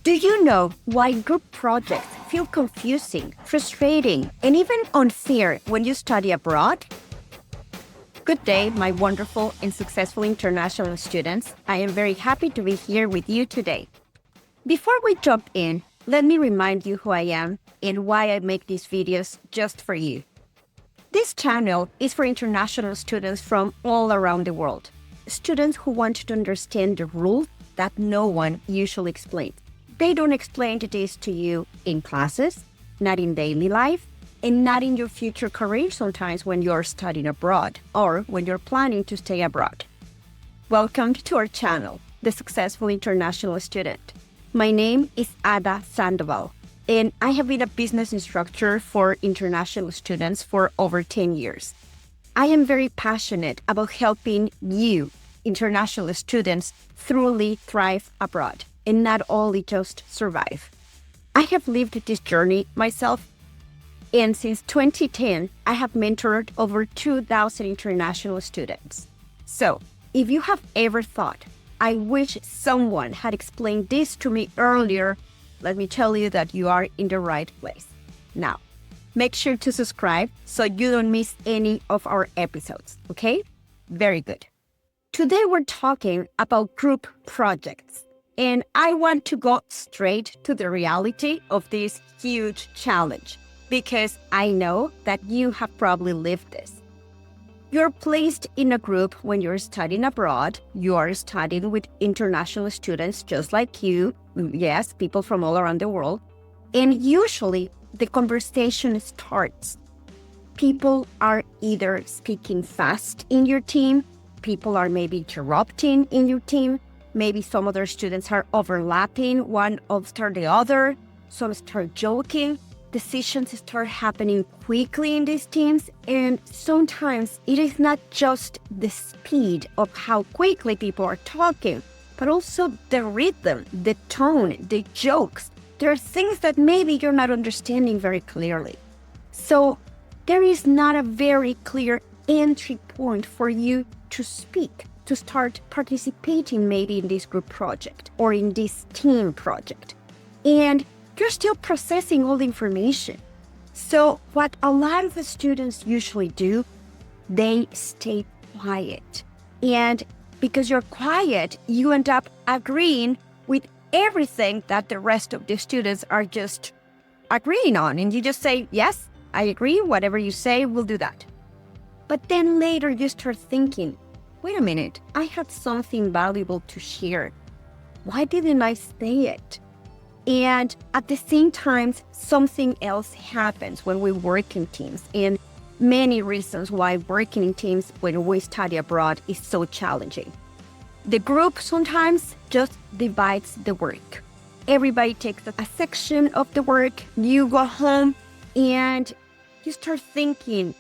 Do you know why group projects feel confusing, frustrating, and even unfair when you study abroad? Good day, my wonderful and successful international students. I am very happy to be here with you today. Before we jump in, let me remind you who I am and why I make these videos just for you. This channel is for international students from all around the world. Students who want to understand the rules that no one usually explains. They don't explain this to you in classes, not in daily life, and not in your future career sometimes when you're studying abroad or when you're planning to stay abroad. Welcome to our channel, The Successful International Student. My name is Ada Sandoval, and I have been a business instructor for international students for over 10 years. I am very passionate about helping you, international students, truly thrive abroad and not only just survive. I have lived this journey myself, and since 2010, I have mentored over 2,000 international students. So, if you have ever thought, I wish someone had explained this to me earlier, let me tell you that you are in the right place. Now, make sure to subscribe so you don't miss any of our episodes, okay? Very good. Today we're talking about group projects, and I want to go straight to the reality of this huge challenge because I know that you have probably lived this. You're placed in a group when you're studying abroad. You are studying with international students just like you. Yes, people from all around the world. And usually the conversation starts. People are either speaking fast in your team. People are maybe interrupting in your team. Maybe some other students are overlapping one after the other. Some start joking. Decisions start happening quickly in these teams. And sometimes it is not just the speed of how quickly people are talking, but also the rhythm, the tone, the jokes. There are things that maybe you're not understanding very clearly. So there is not a very clear entry point for you to speak, to start participating maybe in this group project or in this team project. And you're still processing all the information. So what a lot of the students usually do, they stay quiet. And because you're quiet, you end up agreeing with everything that the rest of the students are just agreeing on. And you just say, yes, I agree, whatever you say, we'll do that. But then later you start thinking, wait a minute, I had something valuable to share. Why didn't I say it? And at the same time, something else happens when we work in teams. And many reasons why working in teams when we study abroad is so challenging. The group sometimes just divides the work. Everybody takes a section of the work. You go home and you start thinking,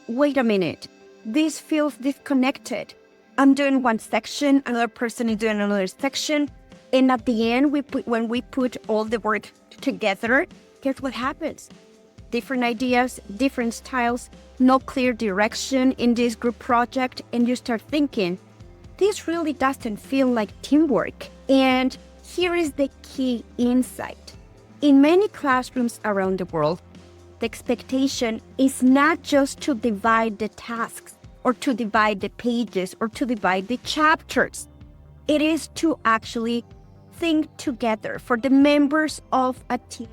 wait a minute, this feels disconnected. I'm doing one section, another person is doing another section. And at the end, when we put all the work together, guess what happens? Different ideas, different styles, no clear direction in this group project. And you start thinking, this really doesn't feel like teamwork. And here is the key insight. In many classrooms around the world, the expectation is not just to divide the tasks or to divide the pages or to divide the chapters. It is to actually think together, for the members of a team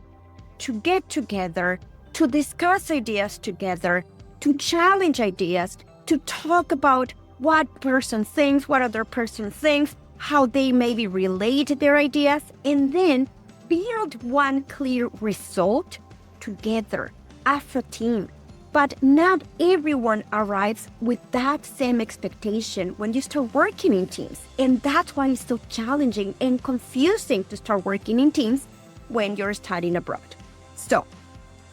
to get together, to discuss ideas together, to challenge ideas, to talk about what person thinks, what other person thinks, how they maybe relate their ideas, and then build one clear result together as a team. But not everyone arrives with that same expectation when you start working in teams. And that's why it's so challenging and confusing to start working in teams when you're studying abroad. So,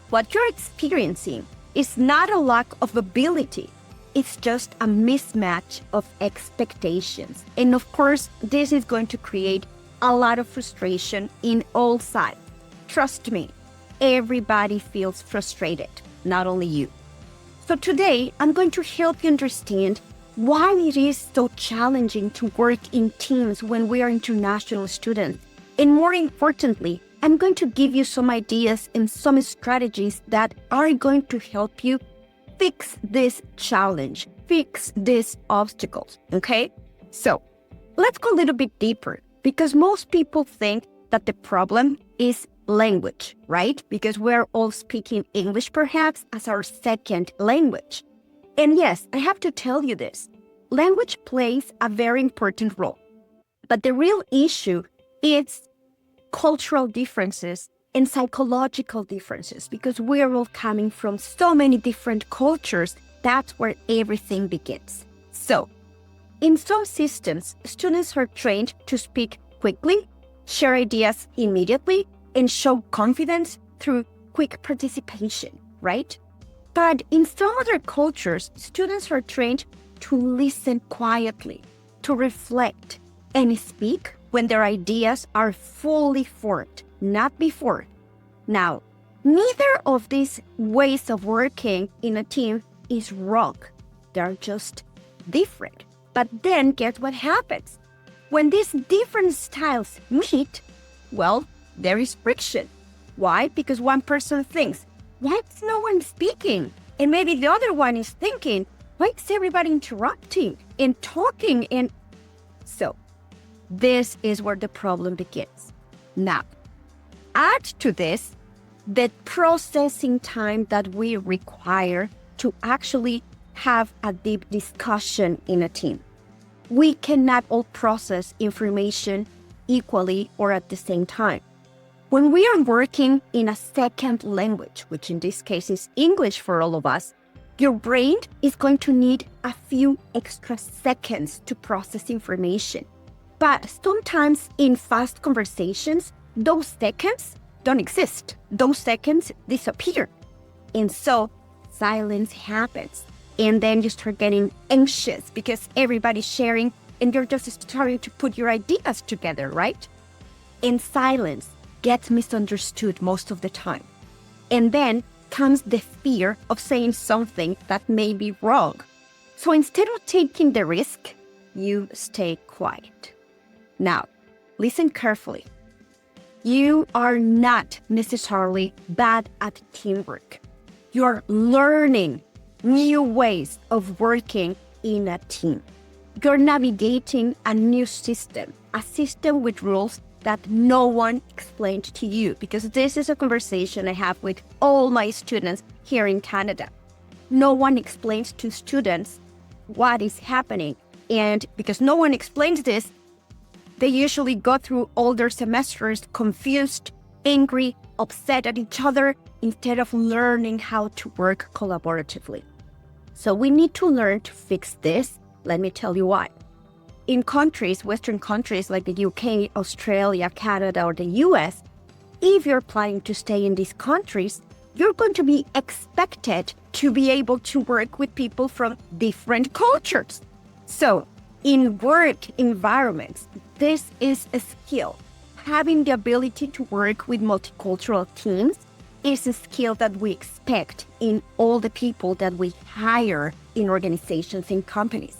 what you're experiencing is not a lack of ability. It's just a mismatch of expectations. And of course, this is going to create a lot of frustration in all sides. Trust me, everybody feels frustrated. Not only you. So today, I'm going to help you understand why it is so challenging to work in teams when we are international students And more importantly, I'm going to give you some ideas and some strategies that are going to help you fix this challenge, fix these obstacles, okay? So let's go a little bit deeper, because most people think that the problem is language, right? Because we're all speaking English perhaps as our second language. And yes, I have to tell you this. Language plays a very important role. But the real issue is cultural differences and psychological differences, because we're all coming from so many different cultures. That's where everything begins. So, in some systems, students are trained to speak quickly, share ideas immediately, and show confidence through quick participation, right? But in some other cultures, students are trained to listen quietly, to reflect, and speak when their ideas are fully formed, not before. Now, neither of these ways of working in a team is wrong. They're just different. But then guess what happens? When these different styles meet, well, there is friction. Why? Because one person thinks, why is no one speaking? And maybe the other one is thinking, why is everybody interrupting and talking? And so this is where the problem begins. Now, add to this the processing time that we require to actually have a deep discussion in a team. We cannot all process information equally or at the same time. When we are working in a second language, which in this case is English for all of us, your brain is going to need a few extra seconds to process information. But sometimes in fast conversations, those seconds don't exist. Those seconds disappear. And so silence happens. And then you start getting anxious because everybody's sharing and you're just starting to put your ideas together, right? And silence gets misunderstood most of the time. And then comes the fear of saying something that may be wrong. So instead of taking the risk, you stay quiet. Now, listen carefully. You are not necessarily bad at teamwork. You're learning new ways of working in a team. You're navigating a new system, a system with rules that no one explained to you, because this is a conversation I have with all my students here in Canada. No one explains to students what is happening. And because no one explains this, they usually go through all their semesters confused, angry, upset at each other, instead of learning how to work collaboratively. So we need to learn to fix this. Let me tell you why. In countries, Western countries like the UK, Australia, Canada, or the US, if you're planning to stay in these countries, you're going to be expected to be able to work with people from different cultures. So in work environments, this is a skill. Having the ability to work with multicultural teams is a skill that we expect in all the people that we hire in organizations and companies.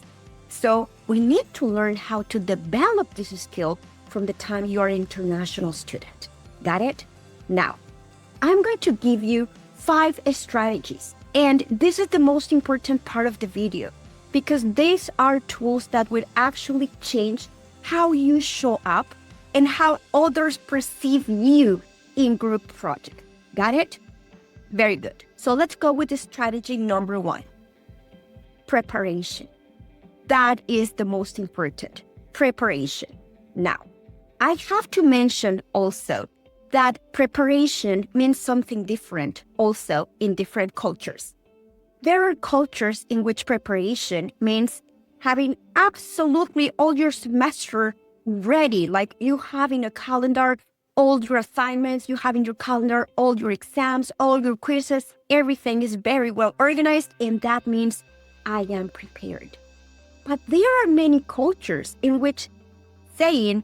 So we need to learn how to develop this skill from the time you're an international student. Got it? Now, I'm going to give you 5 strategies. And this is the most important part of the video, because these are tools that will actually change how you show up and how others perceive you in group project. Got it? Very good. So let's go with the strategy number 1. Preparation. That is the most important. Preparation. Now, I have to mention also that preparation means something different also in different cultures. There are cultures in which preparation means having absolutely all your semester ready, like you have in a calendar all your assignments, you have in your calendar all your exams, all your quizzes, everything is very well organized, and that means I am prepared. But there are many cultures in which saying,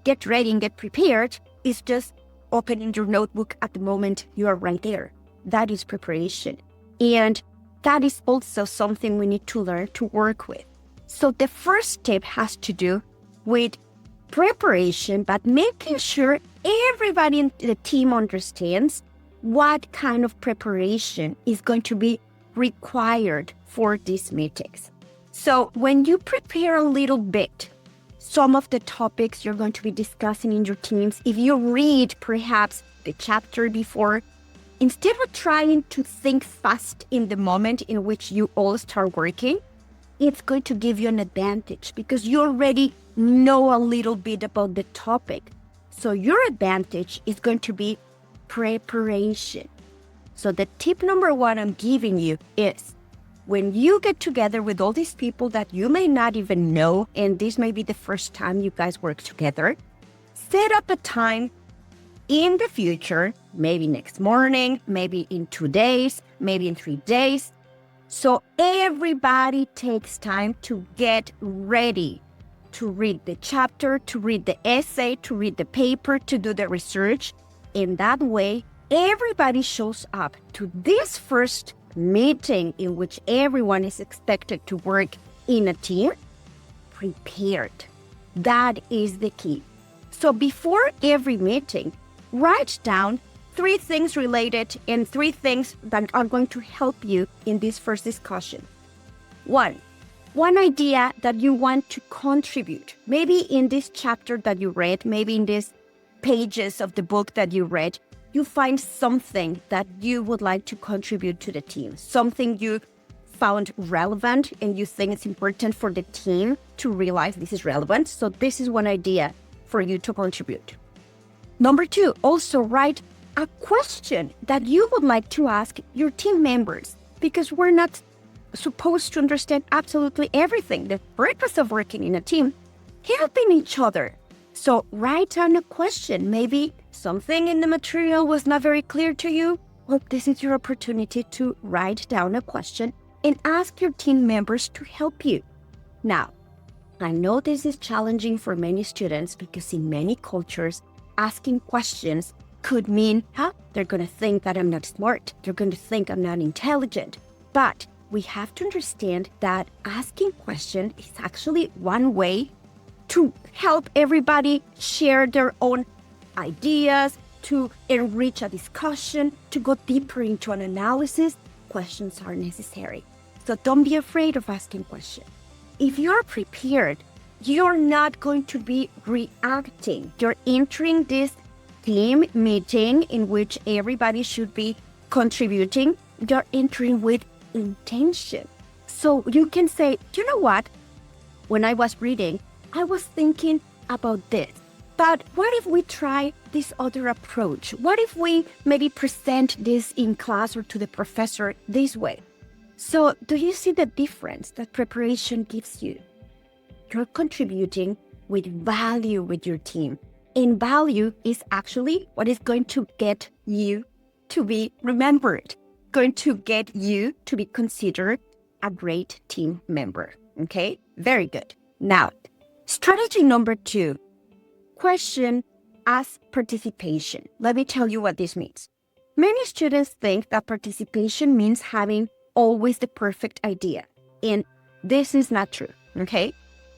get ready and get prepared, is just opening your notebook at the moment you are right there. That is preparation. And that is also something we need to learn to work with. So the first step has to do with preparation, but making sure everybody in the team understands what kind of preparation is going to be required for these meetings. So when you prepare a little bit, some of the topics you're going to be discussing in your teams, if you read perhaps the chapter before, instead of trying to think fast in the moment in which you all start working, it's going to give you an advantage because you already know a little bit about the topic. So your advantage is going to be preparation. So the tip number one I'm giving you is when you get together with all these people that you may not even know, and this may be the first time you guys work together, set up a time in the future, maybe next morning, maybe in 2 days, maybe in 3 days. So everybody takes time to get ready to read the chapter, to read the essay, to read the paper, to do the research. In that way, everybody shows up to this first meeting in which everyone is expected to work in a team prepared. That is the key. So before every meeting, write down 3 things related and 3 things that are going to help you in this first discussion. One idea that you want to contribute. Maybe in this chapter that you read, maybe in these pages of the book that you read, you find something that you would like to contribute to the team, something you found relevant and you think it's important for the team to realize this is relevant. So this is one idea for you to contribute. Number 2, also write a question that you would like to ask your team members, because we're not supposed to understand absolutely everything. The purpose of working in a team, helping each other. So write down a question. Maybe something in the material was not very clear to you. Well, this is your opportunity to write down a question and ask your team members to help you. Now, I know this is challenging for many students because in many cultures, asking questions could mean, they're going to think that I'm not smart. They're going to think I'm not intelligent. But we have to understand that asking questions is actually one way to help everybody share their own ideas, to enrich a discussion, to go deeper into an analysis. Questions are necessary. So don't be afraid of asking questions. If you're prepared, you're not going to be reacting. You're entering this team meeting in which everybody should be contributing. You're entering with intention. So you can say, you know what? When I was reading, I was thinking about this. But what if we try this other approach? What if we maybe present this in class or to the professor this way? So do you see the difference that preparation gives you? You're contributing with value with your team. And value is actually what is going to get you to be remembered, going to get you to be considered a great team member. Okay, very good. Now, strategy number 2, question as participation. Let me tell you what this means. Many students think that participation means having always the perfect idea. And this is not true, okay?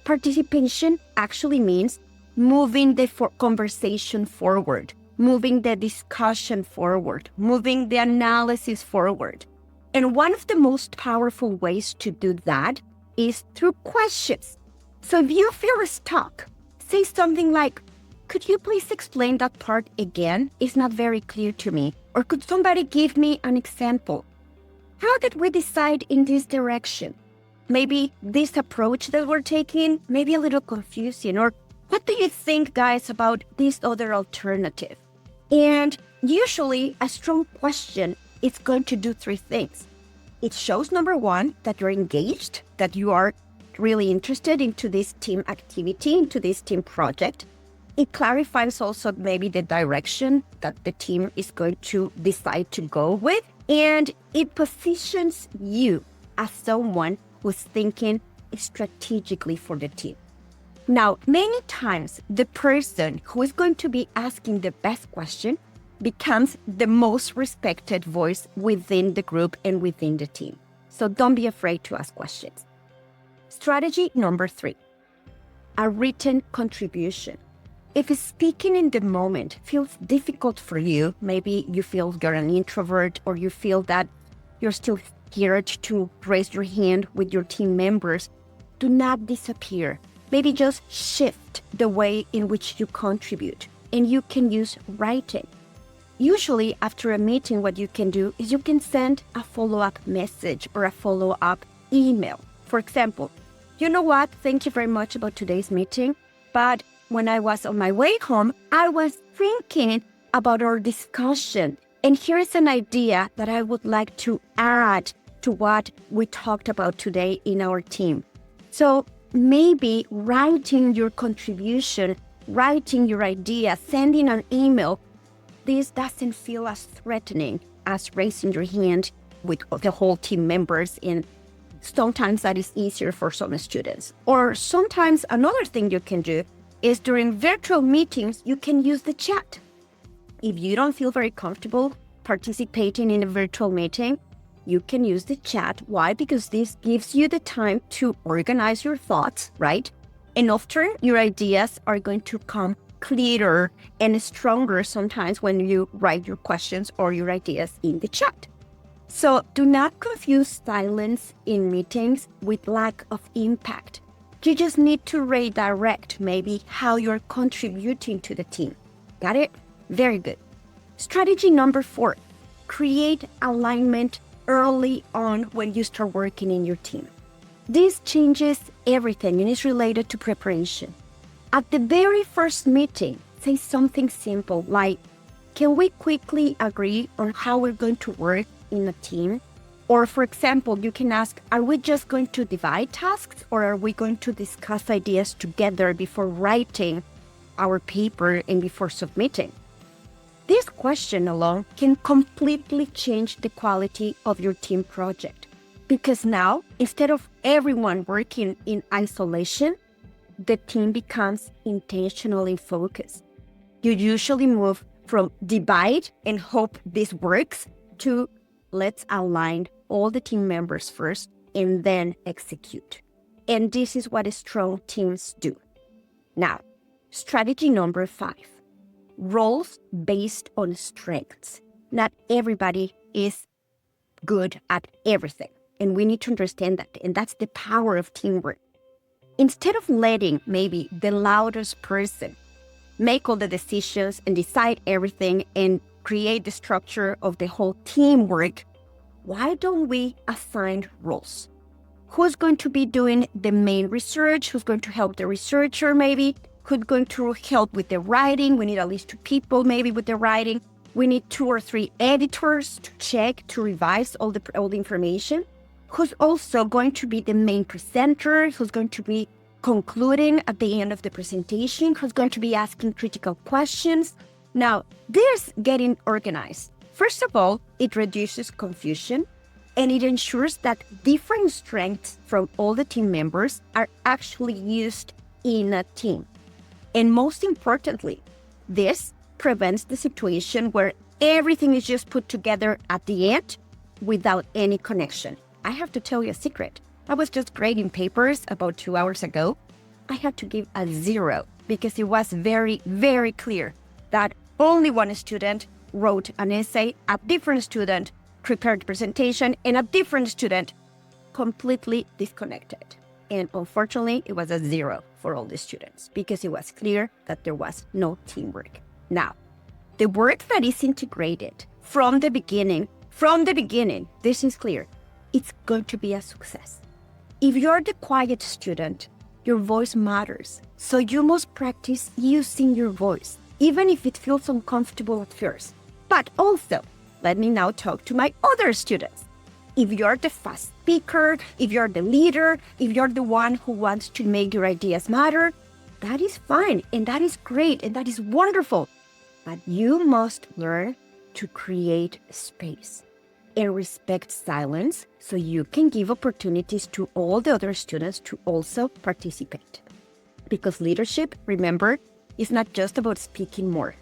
Participation actually means moving the conversation forward, moving the discussion forward, moving the analysis forward. And one of the most powerful ways to do that is through questions. So if you feel stuck, say something like, could you please explain that part again? It's not very clear to me. Or could somebody give me an example? How did we decide in this direction? Maybe this approach that we're taking may be a little confusing. Or what do you think, guys, about this other alternative? And usually a strong question is going to do 3 things. It shows, number 1, that you're engaged, that you are really interested into this team activity, into this team project. It clarifies also maybe the direction that the team is going to decide to go with. And it positions you as someone who's thinking strategically for the team. Now, many times the person who is going to be asking the best question becomes the most respected voice within the group and within the team. So don't be afraid to ask questions. Strategy number 3. a written contribution. If speaking in the moment feels difficult for you, maybe you feel you're an introvert or you feel that you're still scared to raise your hand with your team members, do not disappear. Maybe just shift the way in which you contribute, and you can use writing. Usually after a meeting, what you can do is you can send a follow-up message or a follow-up email. For example, you know what? Thank you very much about today's meeting, but when I was on my way home, I was thinking about our discussion, and here's an idea that I would like to add to what we talked about today in our team. So maybe writing your contribution, writing your idea, sending an email, this doesn't feel as threatening as raising your hand with the whole team members, and sometimes that is easier for some students. Or sometimes another thing you can do is during virtual meetings, you can use the chat. If you don't feel very comfortable participating in a virtual meeting, you can use the chat. Why? Because this gives you the time to organize your thoughts, right? And often your ideas are going to come clearer and stronger sometimes when you write your questions or your ideas in the chat. So do not confuse silence in meetings with lack of impact. You just need to redirect maybe how you're contributing to the team. Got it? Very good. Strategy number 4, create alignment early on when you start working in your team. This changes everything and is related to preparation. At the very first meeting, say something simple like, can we quickly agree on how we're going to work in a team? Or for example, you can ask, are we just going to divide tasks or are we going to discuss ideas together before writing our paper and before submitting? This question alone can completely change the quality of your team project, because now, instead of everyone working in isolation, the team becomes intentionally focused. You usually move from divide and hope this works to let's align all the team members first and then execute. And this is what strong teams do. Now, strategy number 5, roles based on strengths. Not everybody is good at everything, and we need to understand that. And that's the power of teamwork. Instead of letting maybe the loudest person make all the decisions and decide everything and create the structure of the whole teamwork, why don't we assign roles? Who's going to be doing the main research? Who's going to help the researcher maybe? Who's going to help with the writing? We need at least 2 people maybe with the writing. We need 2 or 3 editors to check, to revise all the information. Who's also going to be the main presenter? Who's going to be concluding at the end of the presentation? Who's going to be asking critical questions? Now, this getting organized, first of all, it reduces confusion and it ensures that different strengths from all the team members are actually used in a team. And most importantly, this prevents the situation where everything is just put together at the end without any connection. I have to tell you a secret. I was just grading papers about 2 hours ago. I had to give a 0 because it was very, very clear that only one student wrote an essay, a different student prepared the presentation, and a different student completely disconnected. And unfortunately, it was a 0 for all the students because it was clear that there was no teamwork. Now, the work that is integrated from the beginning, this is clear, it's going to be a success. If you're the quiet student, your voice matters. So you must practice using your voice, even if it feels uncomfortable at first. But also, let me now talk to my other students. If you're the fast speaker, if you're the leader, if you're the one who wants to make your ideas matter, that is fine and that is great and that is wonderful. But you must learn to create space and respect silence so you can give opportunities to all the other students to also participate. Because leadership, remember, is not just about speaking more.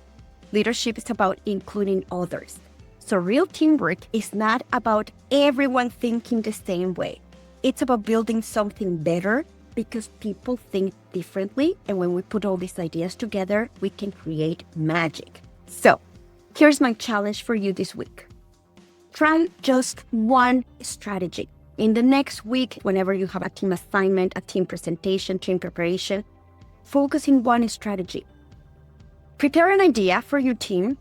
Leadership is about including others. So real teamwork is not about everyone thinking the same way. It's about building something better because people think differently. And when we put all these ideas together, we can create magic. So here's my challenge for you this week. Try just one strategy. In the next week, whenever you have a team assignment, a team presentation, team preparation, focus in one strategy. Prepare an idea for your team,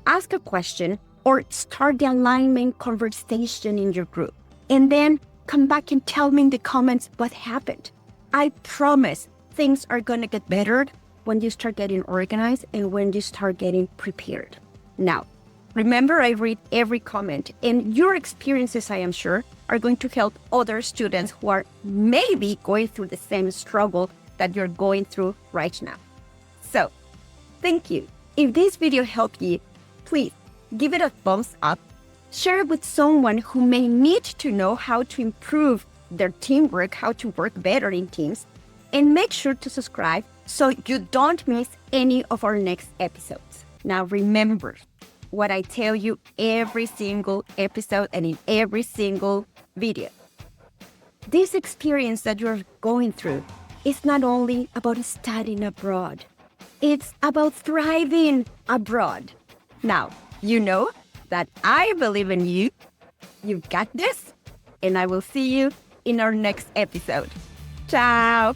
ask a question, or start the alignment conversation in your group. And then come back and tell me in the comments what happened. I promise things are going to get better when you start getting organized and when you start getting prepared. Now, remember, I read every comment, and your experiences, I am sure, are going to help other students who are maybe going through the same struggle that you're going through right now. So, thank you. If this video helped you, please give it a thumbs up. Share it with someone who may need to know how to improve their teamwork, how to work better in teams, and make sure to subscribe so you don't miss any of our next episodes. Now, remember what I tell you every single episode and in every single video. This experience that you're going through is not only about studying abroad, it's about thriving abroad. Now, you know that I believe in you. You've got this, and I will see you in our next episode. Ciao!